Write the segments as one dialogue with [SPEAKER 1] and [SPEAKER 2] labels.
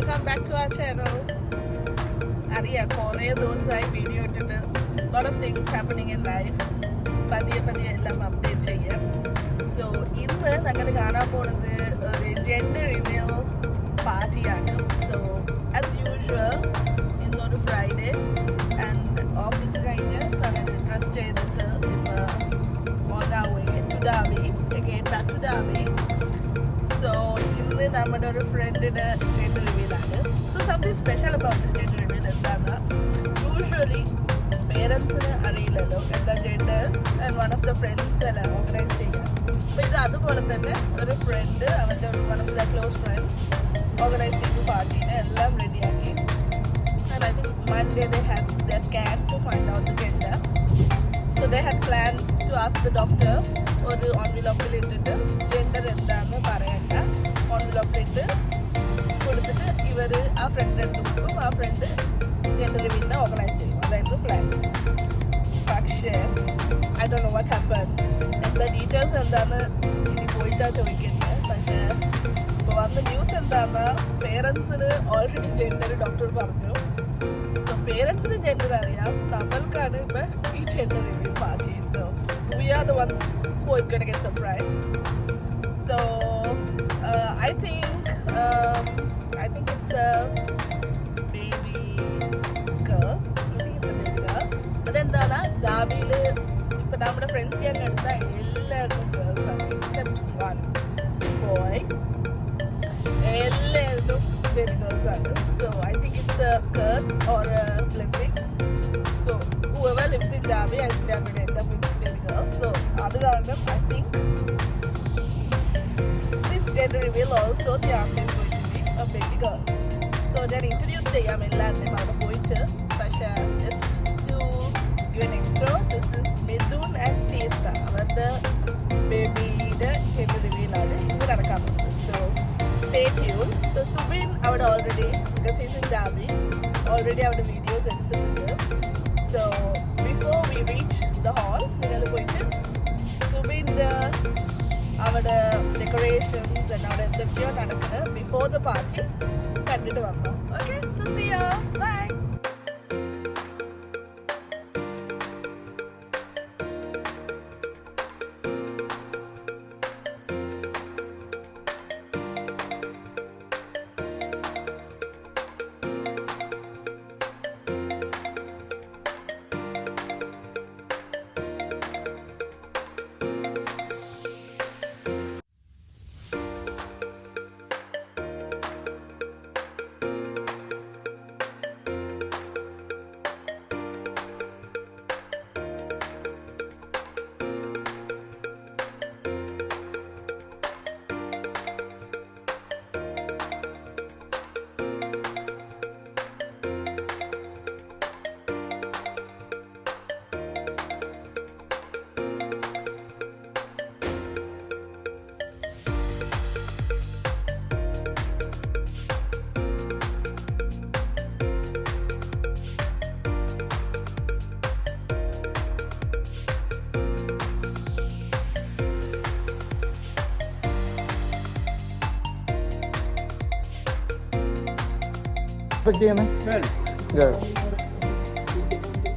[SPEAKER 1] welcome back to our channel. അറിയാം കുറേ ദിവസമായി വീഡിയോ ഇട്ടിട്ട് lot of things happening in life. പതിയെ എല്ലാം അപ്ഡേറ്റ് ചെയ്യാം. സോ ഇന്ന് ഞങ്ങൾ കാണാൻ പോകുന്നത് ഒരു ജെൻഡർ റിവീൽ പാർട്ടിയാണ്. സോ ആസ് യൂഷ്വൽ ഇന്നൊരു ഫ്രൈഡേ ആൻഡ് ഓഫീസ് കഴിഞ്ഞ് ഞങ്ങൾ ഡ്രസ് ചെയ്തിട്ട് ഇപ്പോൾ on our way to Derby, again back to Derby. So ഇന്ന് നമ്മുടെ ഒരു ഫ്രണ്ടിന്റെ ജെൻഡർ റിവീൽ ആണ്. So something special about this gender reveal എന്താണ്, യൂഷ്വലി പേരൻസിന് അറിയില്ലല്ലോ എന്താ gender and one of the friends എല്ലാം ഓർഗനൈസ് ചെയ്യാം. അപ്പോൾ ഇത് അതുപോലെ തന്നെ ഒരു ഫ്രണ്ട് അവൻ്റെ one of the close friends organise ചെയ്തു പാർട്ടീനെ എല്ലാം റെഡിയാക്കി. And I think Monday they had their scan to find out the gender. So they had planned to ask the doctor ഒരു envelope ഇട്ടിട്ട് ജെൻഡർ എന്താണെന്ന് പറയണ്ട, envelope ഇട്ട് കൊടുത്തിട്ട് ഇവർ ആ ഫ്രണ്ട് എടുക്കും, ആ ഫ്രണ്ട് ജെൻഡർ റിവീലിനെ ഓർഗനൈസ് ചെയ്യും. അതായിരുന്നു പ്ലാൻ. പക്ഷേ I don't know what happen. എന്താ ഡീറ്റെയിൽസ് എന്താണെന്ന് ഇനി പോയിട്ടാണ് ചോദിക്കുന്നത്. പക്ഷേ ഇപ്പോൾ വന്ന ന്യൂസ് എന്താണെന്ന് പേരൻസിന് ഓൾറെഡി ജെൻഡർ ഡോക്ടർ പറഞ്ഞു. സോ പേരൻസിന് ജെൻഡർ അറിയാം, നമ്മൾക്കാണ് ഇപ്പം ഈ gender reveal party. So we are the ones who is going to get surprised. So I think it's a baby girl. I think it's a baby girl. അതെന്താണ് ഡാബിയിൽ ഇപ്പം നമ്മുടെ friends gang എടുത്ത എല്ലാവരും girls ആണ് except one boy. എല്ലാവരും baby girls ആണ്. So I think it's A curse or a blessing. So whoever lives in Derby, I think they are going to end up with baby girls. So അത് കാരണം I think this gender reveal also the answer is going to be a baby girl. So ഞാൻ introduce ചെയ്യാം എല്ലാവരെയും അവിടെ പോയിട്ട്. പക്ഷേ just to give an intro, this is Mithun and തീർത്ഥ. അവരുടെ ബേബിയുടെ gender reveal ആണ് ഇന്ന് നടക്കാൻ പോകുന്നത്. So stay tuned. So Subin അവിടെ already because he's in Derby already അവിടെ വീഡിയോസ് എടുത്തിട്ടുണ്ട്. So before we reach the hall, നിങ്ങൾ പോയിട്ട് സുബിൻ്റെ അവിടെ ഡെക്കറേഷൻസ് അവിടെ എന്തൊക്കെയോ നടക്കുന്നത് ബിഫോർ ദ പാർട്ടി കണ്ടിട്ട് വന്നു. Okay, so see you, bye.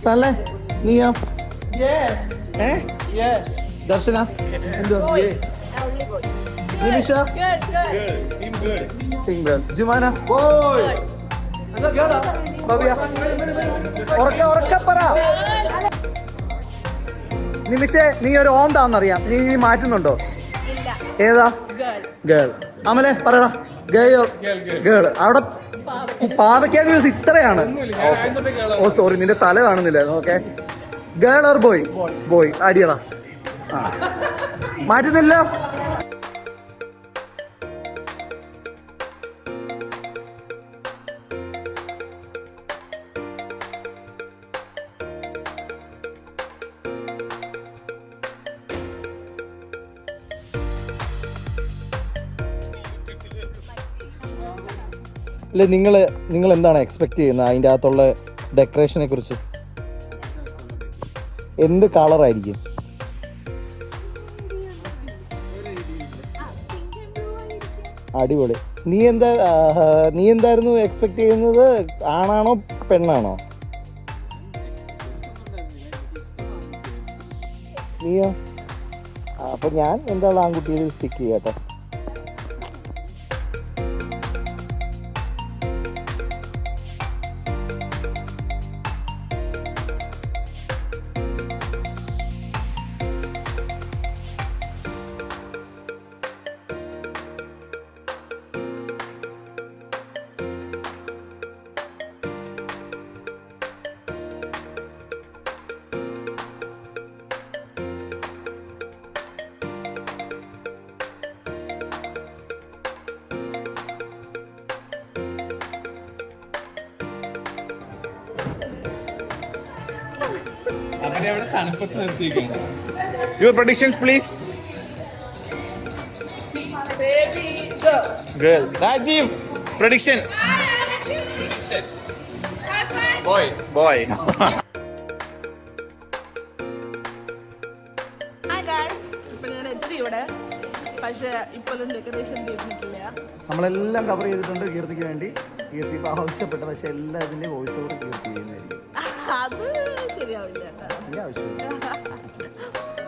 [SPEAKER 2] Sale, Nia.
[SPEAKER 3] Yes. Yes.
[SPEAKER 2] Darshana.
[SPEAKER 1] Boy.
[SPEAKER 2] Nimisha.
[SPEAKER 3] Good. Team good.
[SPEAKER 2] Team good. Jumana.
[SPEAKER 3] Boy.
[SPEAKER 2] Bhavya. Orka പറ. നിമിഷേ, നീ ഒരു ഓന്താന്നറിയാം, നീ മാറ്റുന്നുണ്ടോ? ഏതാ? ഗേൾ. അമലെ പറയടാ. ഗേൾ. അവിടെ പാവയ്ക്ക വ്യൂസ് ഇത്രയാണ്. ഓ സോറി, നിന്റെ തല കാണുന്നില്ല. Okay, girl or boy? Boy. അടിയടാ. മാറ്റുന്നില്ല. അല്ലെ, നിങ്ങൾ എന്താണ് എക്സ്പെക്ട് ചെയ്യുന്നത് അതിൻ്റെ അകത്തുള്ള ഡെക്കറേഷനെ കുറിച്ച്? എന്ത് കളറായിരിക്കും? അടിപൊളി. നീ എന്തായിരുന്നു എക്സ്പെക്ട് ചെയ്യുന്നത്? ആണാണോ പെണ്ണാണോ? നീയോ? അപ്പൊ ഞാൻ എന്തായാലും ആൺകുട്ടിയിൽ സ്റ്റിക്ക് ചെയ്യാട്ടോ.
[SPEAKER 3] Your predictions, please.
[SPEAKER 1] Baby girl.
[SPEAKER 3] Girl. Rajiv. Prediction. Boy. Boy.
[SPEAKER 1] Hi guys. ഇപ്പൊ ഞാൻ എത്തി ഇവിടെ, പക്ഷെ ഇപ്പോഴും ഡെക്കറേഷൻ തീർന്നിട്ടില്ല.
[SPEAKER 2] നമ്മളെല്ലാം കവർ ചെയ്തിട്ടുണ്ട് കീർത്തിക്ക് വേണ്ടി. കീർത്തി ഇപ്പോൾ ആവശ്യപ്പെട്ട, പക്ഷെ എല്ലാ ഇതിൻ്റെ വോയിസ് ഓവർ കീർത്തി ചെയ്യുന്നതായിരിക്കും.
[SPEAKER 1] അത് ശരിയാവില്ല കേട്ടോ.
[SPEAKER 2] അതിൻ്റെ ആവശ്യമില്ല.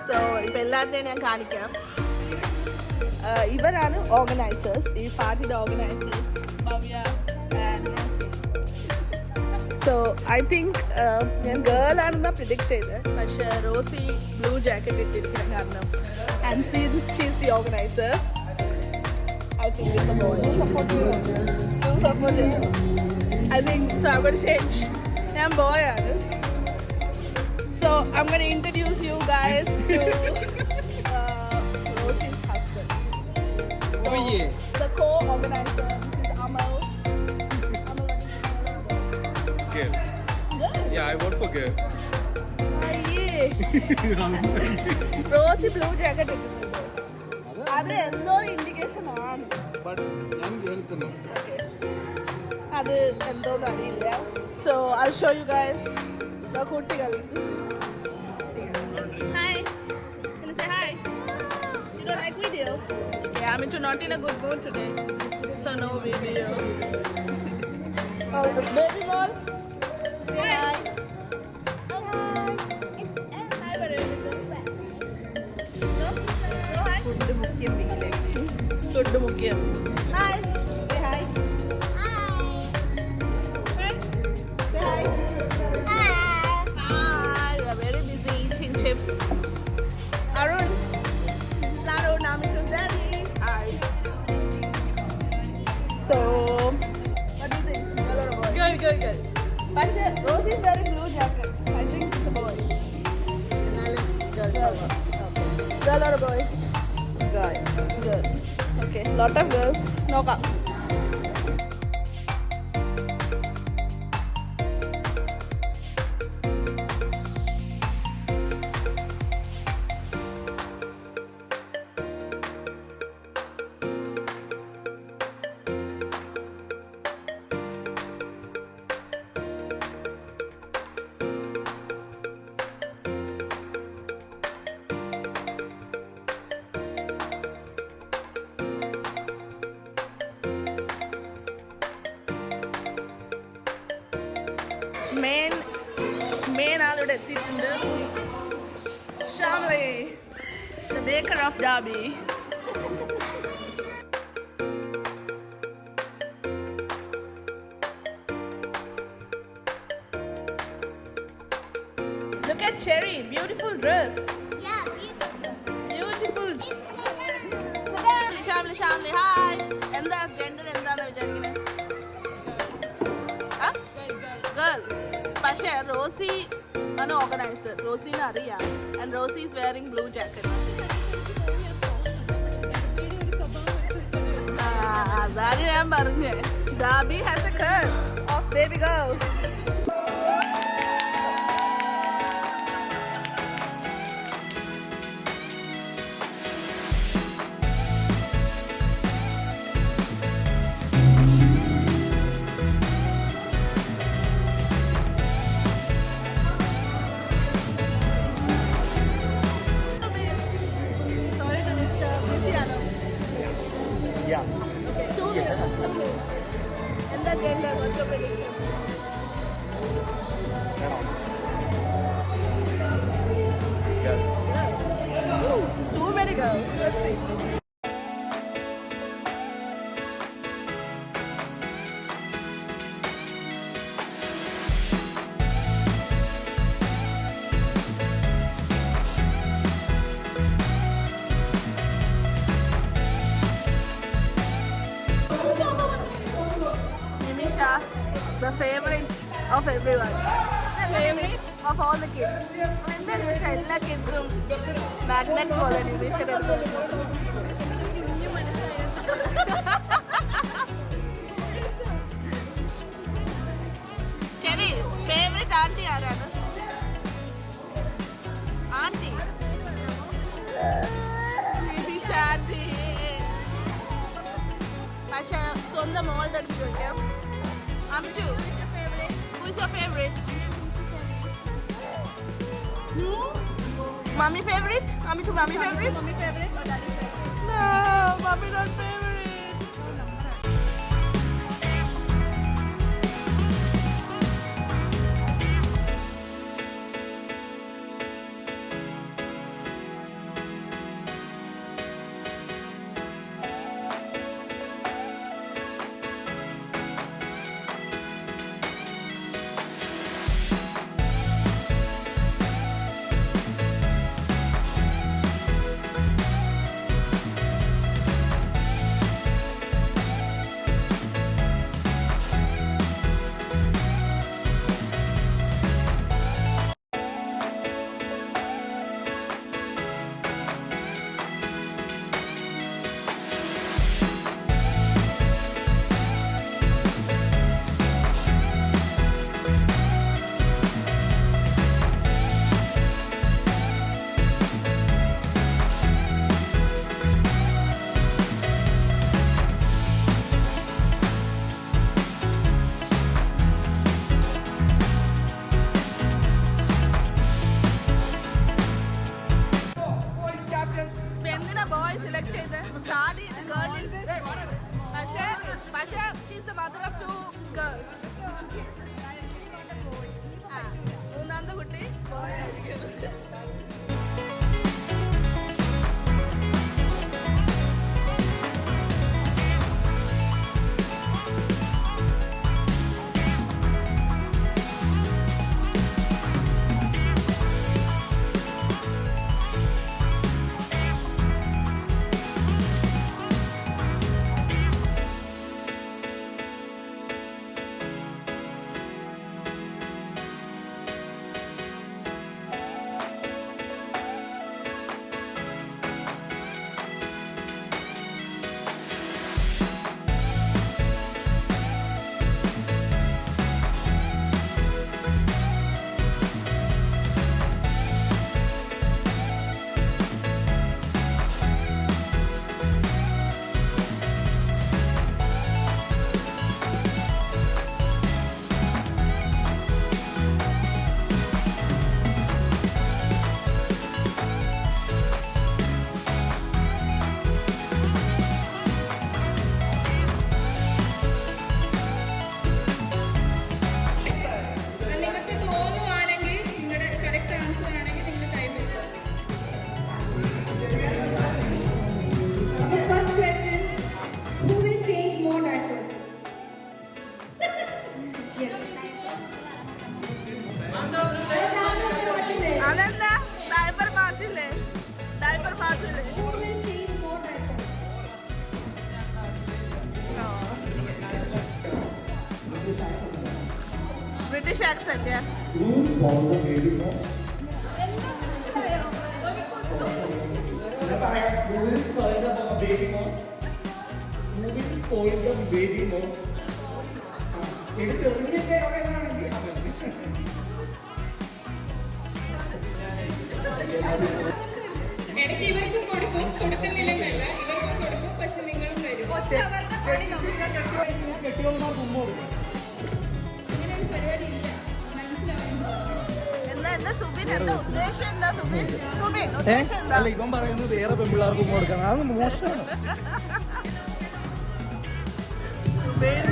[SPEAKER 1] സോ ഇപ്പൊ എല്ലാവരുടെയും ഞാൻ കാണിക്കാം. ഇവരാണ് ഓർഗനൈസേഴ്സ്, ഈ പാർട്ടിയുടെ organisers, Bhavya and so I think ഞാൻ ഗേൾ ആണെന്നാണ് പ്രിഡിക്റ്റ് ചെയ്തത്, പക്ഷെ റോസി ബ്ലൂ ജാക്കറ്റ് ഇട്ടിരിക്കുന്ന കാരണം and she's the organiser. I think it's a boy. You support you. You support you. I think so. I'm going to change. I'm boy. So I'm going to introduce you guys to Rosie's husband. So, the co-organizer. This is Amal. Amal, what is your name?
[SPEAKER 3] Girl.
[SPEAKER 1] Good.
[SPEAKER 3] Yeah, I vote for girl.
[SPEAKER 1] Rosie blue jacket. അത് എന്തോ indication ആണ്. അത് എന്തോന്ന് അറിയില്ല. So I show you guys കുട്ടികൾ. Hi, say hi. You don't like video? Okay, I'm not in a good mood today, so no video. Oh, baby mall. Say hi. Hi, Varun. No hi. Food mukkiyam. Hi. Say hi. Hi. Say hi. Hi. We are very busy eating chips. Arun. This is Arun. I'm into Daddy. Hi. So, what do you think? Girl or a boy? Good. Pasha, Rosie is wearing blue jacket. I think it's a boy. Girl or a boy? Girl. Okay, lot of girls. No come. Main ആളിവിടെ എത്തിയിട്ടുണ്ട്. Shamli, the baker of Derby. Look at Cherry, beautiful dress.
[SPEAKER 4] Yeah,
[SPEAKER 1] Beautiful. Shamli, hi. എന്താ gender എന്താന്ന് വിചാരിക്കുന്നത്? Girl. പക്ഷേ Rosie ആണ് organiser. റോസിനെ അറിയാം. And Rosie is wearing blue jacket. അതാണ് ഞാൻ പറഞ്ഞേ. Derby has a curse of baby girls. Sorry to disturb. Busy, Anu.
[SPEAKER 2] Yeah.
[SPEAKER 1] Okay, 2 minutes. എന്താ gender? What's your prediction? Ooh, too many girls. Let's see. Nimisha, the favorite of everyone. Favorite of all the kids. എന്താ നിമിഷ എല്ലാ കിഡ്സും magnet പോലെ നിമിഷയുടെ ശരി, favourite anti ആരാണ്? Anti നിമിഷ anti. പക്ഷെ സ്വന്തം മോളുടെ അടുത്ത് ചോദിക്കാം. അമിച്ചു, who is your favorite? Mommy favorite? Amichu, mommy favorite? Mommy favorite or daddy favorite? No, mommy not favorite. Chadi is a girl in Pasha, she's the mother of 2 girls. മൂന്നാമത്തെ കുട്ടി boy ആയിരിക്കും. അതെന്താ diaper മാറ്റില്ലേ? British accent, yeah.
[SPEAKER 2] Who spoiled the baby most? Who will spoil the baby most? Who will spoil the baby most? എടുത്ത് എറിഞ്ഞൊക്കെ എവിടെയാണെങ്കിൽ
[SPEAKER 4] ഇടയ്ക്ക് ഇവർക്കും കൊടുക്കും, കൊടുക്കുന്നില്ലെന്നല്ല, ഇവർക്കും കൊടുക്കും, പക്ഷെ നിങ്ങളും വരും.
[SPEAKER 2] കെട്ടിയോന്മാർ മുമ്പ് കൊടുക്കും.
[SPEAKER 4] അങ്ങനെ ഒരു പരിപാടി ഇല്ല, മനസ്സിലാവുന്നു.
[SPEAKER 1] എന്താ സുബിൻ, എന്താ ഉദ്ദേശം? എന്താ സുബിൻ ഉദ്ദേശം എന്താ?
[SPEAKER 2] അല്ല, ഇവൻ പറയുന്നത് വേറെ പെൺപിള്ളേർക്ക് കൊടുക്കണം, അത് മോശമാണ്.
[SPEAKER 1] സുബിൻ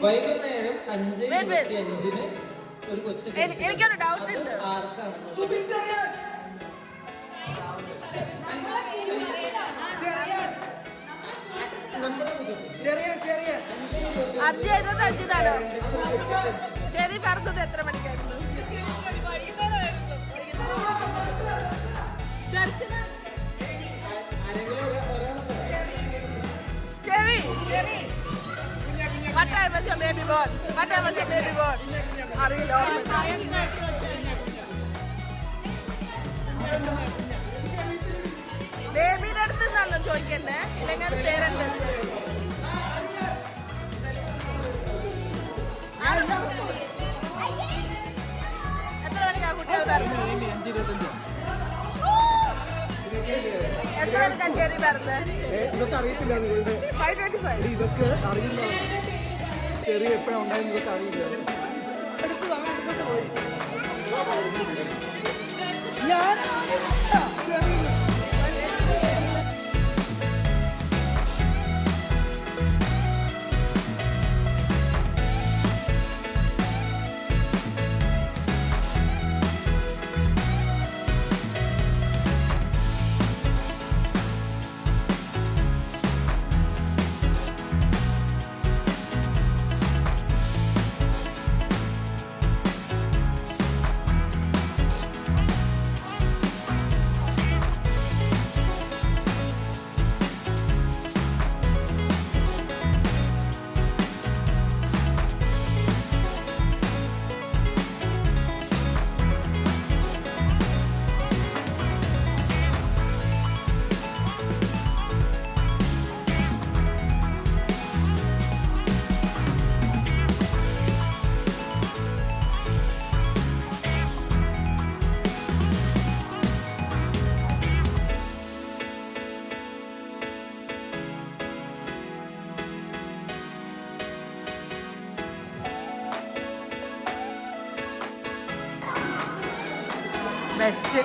[SPEAKER 5] വൈകുന്നേരം
[SPEAKER 1] Wait, wait.
[SPEAKER 5] 5:25 ഒരു കൊച്ചു
[SPEAKER 1] എനിക്കൊരു ഡൗട്ട് ഉണ്ട്.
[SPEAKER 5] ആർക്കാണ്
[SPEAKER 1] അർജി 25-നാണോ? ചെറി പറഞ്ഞത് എത്ര മണിക്കായിരുന്നു? Cherry What time was your baby born? What time was your baby born? അറിയില്ല. ബേബിയുടെ അടുത്ത് നിന്നാണല്ലോ ചോദിക്കണ്ടേ, ഇല്ലെങ്കിൽ അത് പേരൻ്റെ എത്ര മണിക്കാ കുട്ടികൾ പറഞ്ഞത്? എത്ര മണിക്കാ ചെറി പറഞ്ഞത്?
[SPEAKER 2] ഇതൊക്കെ അറിയത്തില്ല നിങ്ങളുടെ
[SPEAKER 1] 5:25.
[SPEAKER 2] ഇതൊക്കെ അറിയില്ല. ചെറിയ എപ്പോഴാണ് ഉണ്ടായെന്ന് ഇതൊക്കെ അറിയില്ല. ഞാൻ
[SPEAKER 1] ബെസ്റ്റ്.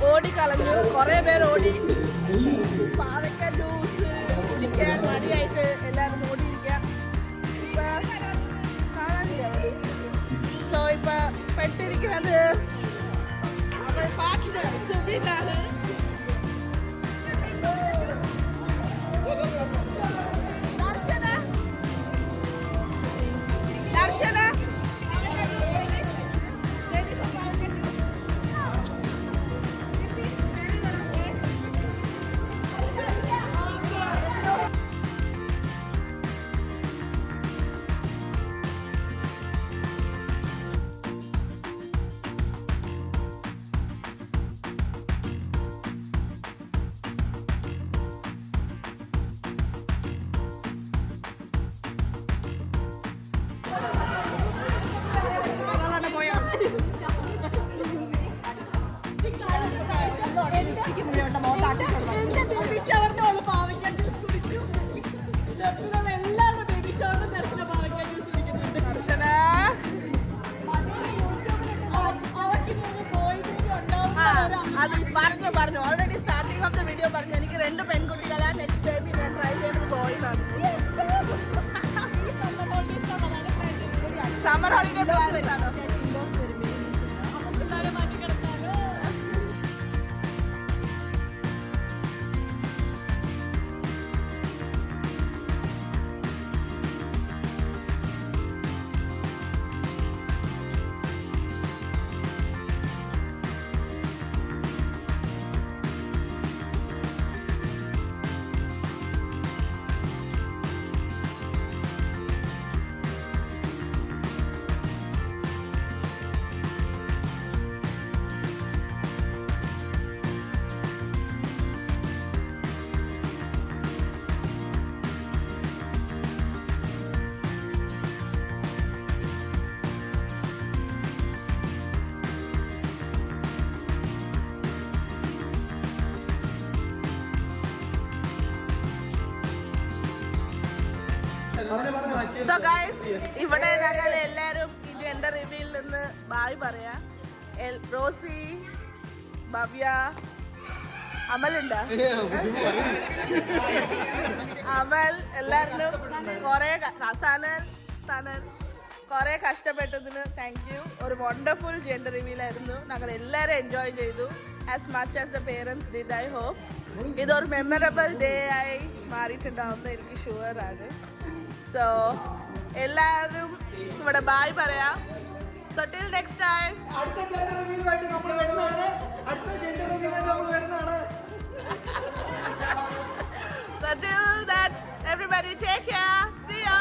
[SPEAKER 1] ഓടിക്കളഞ്ഞു, കുറെ പേര് ഓടി. പാവയ്ക്ക ജ്യൂസ് കുടിക്കാൻ മടിയായിട്ട് എല്ലാവരും ഓടിയിരിക്കാം. ഇപ്പൊ കാണാനില്ല. സോ ഇപ്പൊ പെട്ടിരിക്കുന്നത് അവൾ പാട്ടിനാണ്, സുബിനാണ്. ദർശന അത് പറഞ്ഞു already starting of the video പറഞ്ഞു എനിക്ക് 2 പെൺകുട്ടികളാണ് നെക്സ്റ്റ് ബേബി ഞാൻ ട്രൈ ചെയ്യുന്നത് ബോയിലാണ് സമ്മർ ഹോളിഡേ പ്ലാൻസ് ആണോ സോ ഗൈസ് ഇവിടെ ഞങ്ങൾ എല്ലാരും ഈ ജെൻഡർ റിവീലിൽ നിന്ന് ബായ് പറയാ റോസി ഭവ്യ അമലുണ്ടോ അമൽ എല്ലാരും കൊറേ സനൽ കൊറേ കഷ്ടപ്പെട്ടതിന് താങ്ക് യു ഒരു വണ്ടർഫുൾ ജെൻഡർ റിവീൽ ആയിരുന്നു ഞങ്ങൾ എല്ലാരും എൻജോയ് ചെയ്തു as much as the parents did I hope ഇതൊരു മെമ്മറബിൾ ഡേ ആയി മാറിയിട്ടുണ്ടാവുന്ന എനിക്ക് ഷുവർ ആണ് സോ എല്ലാവരും ഇവിടെ ബായ് പറയാം സോ ടിൽ നെക്സ്റ്റ് ടൈം
[SPEAKER 2] അടുത്ത ജെൻഡർ റിവീലുമായിട്ട് നമ്മൾ വരുന്നതാണ്
[SPEAKER 1] So till that everybody take care, see ya.